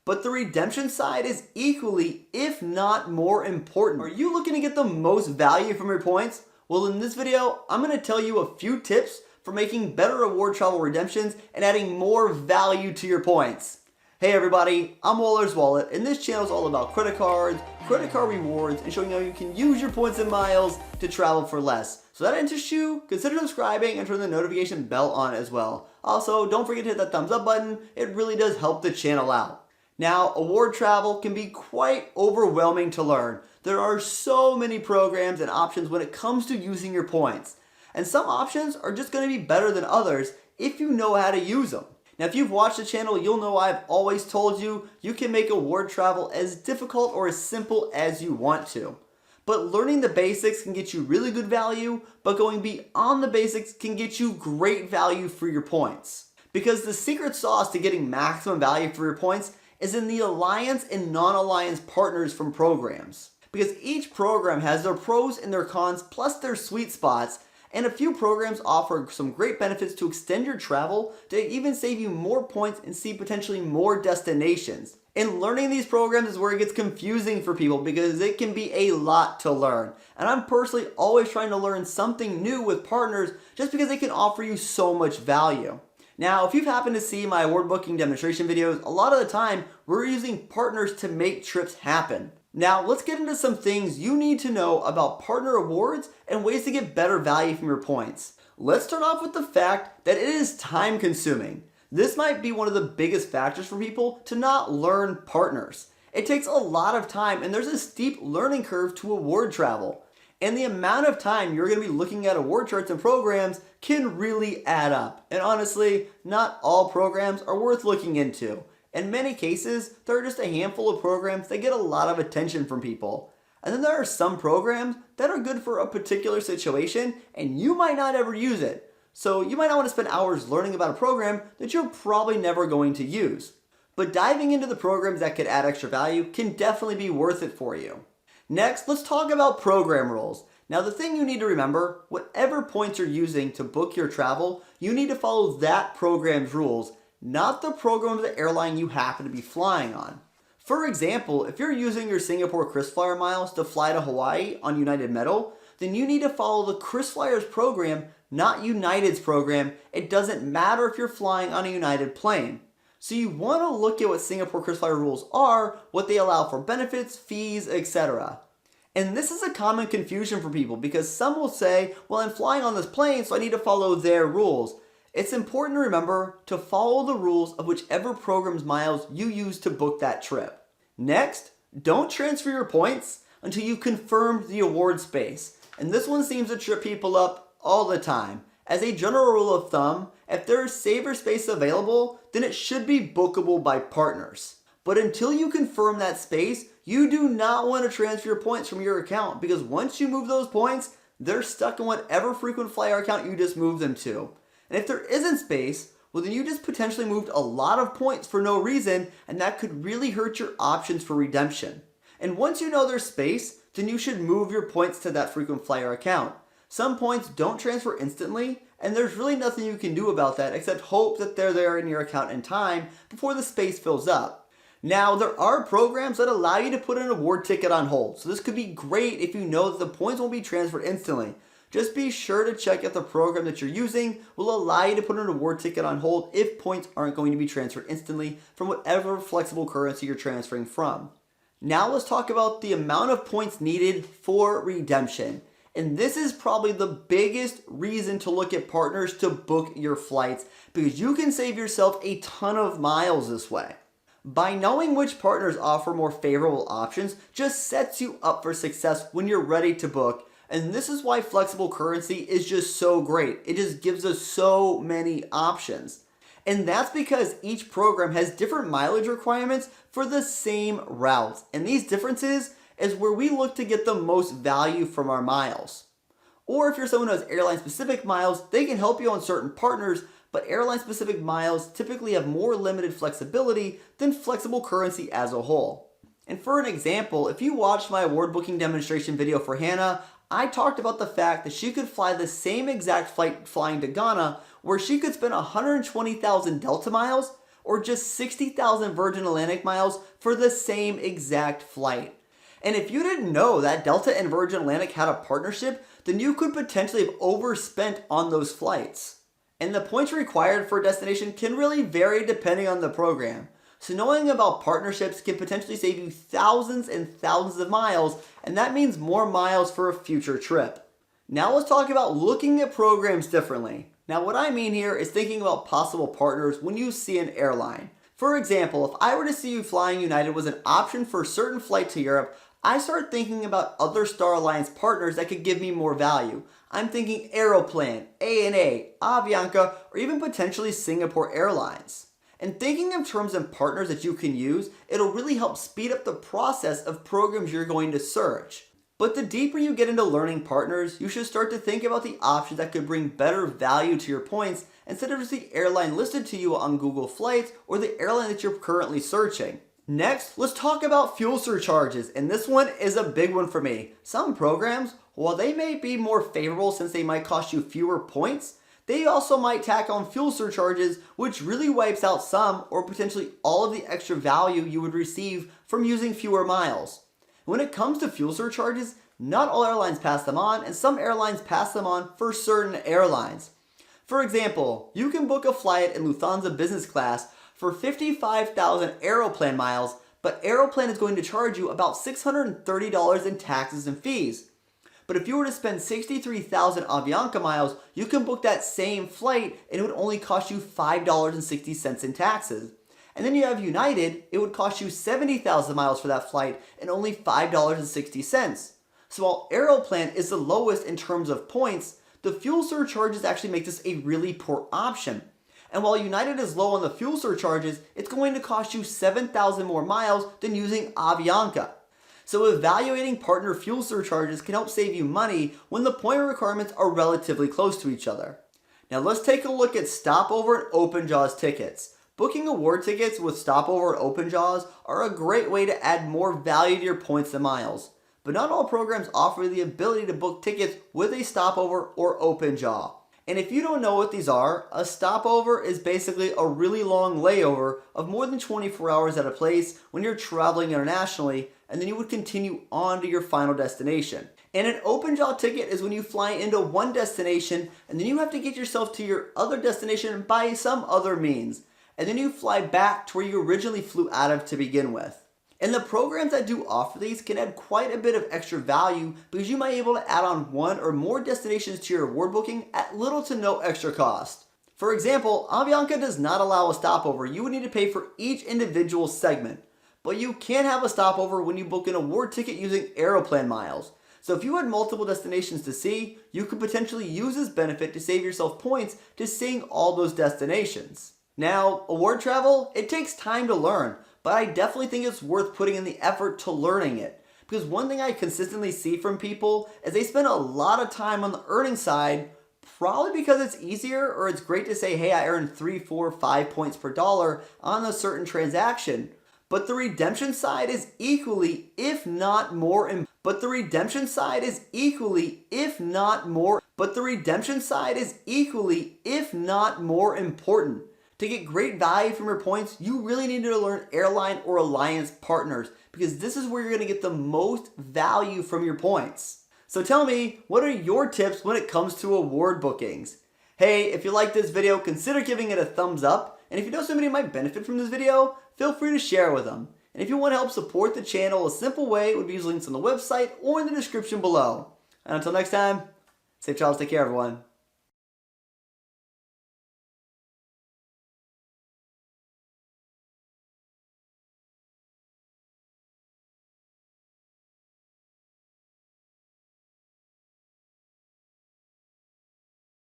But the redemption side is equally, if not more important. Are you looking to get the most value from your points? Well, in this video, I'm going to tell you a few tips for making better reward travel redemptions and adding more value to your points. Hey everybody, I'm Waller's Wallet, and this channel is all about credit cards, credit card rewards, and showing how you can use your points and miles to travel for less. So that interests you, consider subscribing and turn the notification bell on as well. Also, don't forget to hit that thumbs up button, it really does help the channel out. Now, award travel can be quite overwhelming to learn. There are so many programs and options when it comes to using your points. And some options are just going to be better than others if you know how to use them. Now, if you've watched the channel, you'll know I've always told you you can make award travel as difficult or as simple as you want to. But learning the basics can get you really good value, but going beyond the basics can get you great value for your points. Because the secret sauce to getting maximum value for your points is in the alliance and non-alliance partners from programs. Because each program has their pros and their cons plus their sweet spots, and a few programs offer some great benefits to extend your travel to even save you more points and see potentially more destinations. And learning these programs is where it gets confusing for people because it can be a lot to learn. And I'm personally always trying to learn something new with partners just because they can offer you so much value. Now, if you've happened to see my award booking demonstration videos, a lot of the time we're using partners to make trips happen. Now, let's get into some things you need to know about partner awards and ways to get better value from your points. Let's start off with the fact that it is time consuming. This might be one of the biggest factors for people to not learn partners. It takes a lot of time and there's a steep learning curve to award travel. And the amount of time you're going to be looking at award charts and programs can really add up. And honestly, not all programs are worth looking into. In many cases, there are just a handful of programs that get a lot of attention from people. And then there are some programs that are good for a particular situation and you might not ever use it. So you might not want to spend hours learning about a program that you're probably never going to use. But diving into the programs that could add extra value can definitely be worth it for you. Next, let's talk about program rules. Now, the thing you need to remember, whatever points you're using to book your travel, you need to follow that program's rules, not the program of the airline you happen to be flying on. For example, if you're using your Singapore KrisFlyer miles to fly to Hawaii on United Metal, then you need to follow the KrisFlyer's program, not United's program. It doesn't matter if you're flying on a United plane. So you want to look at what Singapore KrisFlyer rules are, what they allow for benefits, fees, etc. And this is a common confusion for people because some will say, well, I'm flying on this plane, so I need to follow their rules. It's important to remember to follow the rules of whichever program's miles you use to book that trip. Next, don't transfer your points until you confirmed the award space. And this one seems to trip people up all the time. As a general rule of thumb, if there is saver space available, then it should be bookable by partners. But until you confirm that space, you do not want to transfer your points from your account because once you move those points, they're stuck in whatever frequent flyer account you just moved them to. And if there isn't space, well then you just potentially moved a lot of points for no reason and that could really hurt your options for redemption. And once you know there's space, then you should move your points to that frequent flyer account. Some points don't transfer instantly and there's really nothing you can do about that except hope that they're there in your account in time before the space fills up. Now, there are programs that allow you to put an award ticket on hold. So this could be great if you know that the points won't be transferred instantly. Just be sure to check if the program that you're using will allow you to put an award ticket on hold if points aren't going to be transferred instantly from whatever flexible currency you're transferring from. Now let's talk about the amount of points needed for redemption. And this is probably the biggest reason to look at partners to book your flights because you can save yourself a ton of miles this way. By knowing which partners offer more favorable options just sets you up for success when you're ready to book. And this is why flexible currency is just so great. It just gives us so many options. And that's because each program has different mileage requirements for the same routes. And these differences is where we look to get the most value from our miles. Or if you're someone who has airline specific miles, they can help you on certain partners, but airline specific miles typically have more limited flexibility than flexible currency as a whole. And for an example, if you watched my award booking demonstration video for Hannah, I talked about the fact that she could fly the same exact flight flying to Ghana where she could spend 120,000 Delta miles or just 60,000 Virgin Atlantic miles for the same exact flight. And if you didn't know that Delta and Virgin Atlantic had a partnership, then you could potentially have overspent on those flights. And the points required for a destination can really vary depending on the program. So knowing about partnerships can potentially save you thousands and thousands of miles, and that means more miles for a future trip. Now let's talk about looking at programs differently. Now what I mean here is thinking about possible partners when you see an airline. For example, if I were to see you flying United was an option for a certain flight to Europe, I start thinking about other Star Alliance partners that could give me more value. I'm thinking Aeroplan, ANA, Avianca, or even potentially Singapore Airlines. And thinking in terms of partners that you can use, it'll really help speed up the process of programs you're going to search. But the deeper you get into learning partners, you should start to think about the options that could bring better value to your points instead of just the airline listed to you on Google Flights or the airline that you're currently searching. Next, let's talk about fuel surcharges, and this one is a big one for me. Some programs, while they may be more favorable since they might cost you fewer points, they also might tack on fuel surcharges, which really wipes out some or potentially all of the extra value you would receive from using fewer miles. When it comes to fuel surcharges, not all airlines pass them on, and some airlines pass them on for certain airlines. For example, you can book a flight in Lufthansa business class for 55,000 Aeroplan miles, but Aeroplan is going to charge you about $630 in taxes and fees. But if you were to spend 63,000 Avianca miles, you can book that same flight and it would only cost you $5.60 in taxes. And then you have United, it would cost you 70,000 miles for that flight and only $5.60. So while Aeroplan is the lowest in terms of points, the fuel surcharges actually make this a really poor option. And while United is low on the fuel surcharges, it's going to cost you 7,000 more miles than using Avianca. So evaluating partner fuel surcharges can help save you money when the point requirements are relatively close to each other. Now let's take a look at Stopover and OpenJaws tickets. Booking award tickets with Stopover and OpenJaws are a great way to add more value to your points and miles. But not all programs offer the ability to book tickets with a Stopover or OpenJaw. And if you don't know what these are, a stopover is basically a really long layover of more than 24 hours at a place when you're traveling internationally, and then you would continue on to your final destination. And an OpenJaw ticket is when you fly into one destination and then you have to get yourself to your other destination by some other means. And then you fly back to where you originally flew out of to begin with. And the programs that do offer these can add quite a bit of extra value because you might be able to add on one or more destinations to your award booking at little to no extra cost. For example, Avianca does not allow a stopover. You would need to pay for each individual segment. But you can have a stopover when you book an award ticket using Aeroplan miles. So if you had multiple destinations to see, you could potentially use this benefit to save yourself points to seeing all those destinations. Now, award travel, it takes time to learn, but I definitely think it's worth putting in the effort to learning it. Because one thing I consistently see from people is they spend a lot of time on the earning side, probably because it's easier or it's great to say, hey, I earned 3, 4, 5 points per dollar on a certain transaction. But the redemption side is equally, if not more important. But the redemption side is equally, if not more important. To get great value from your points, you really need to learn airline or alliance partners because this is where you're going to get the most value from your points. So tell me, what are your tips when it comes to award bookings? Hey, if you like this video, consider giving it a thumbs up. And if you know somebody might benefit from this video, feel free to share it with them. And if you want to help support the channel, a simple way would be use links on the website or in the description below. And until next time, safe travels, take care everyone.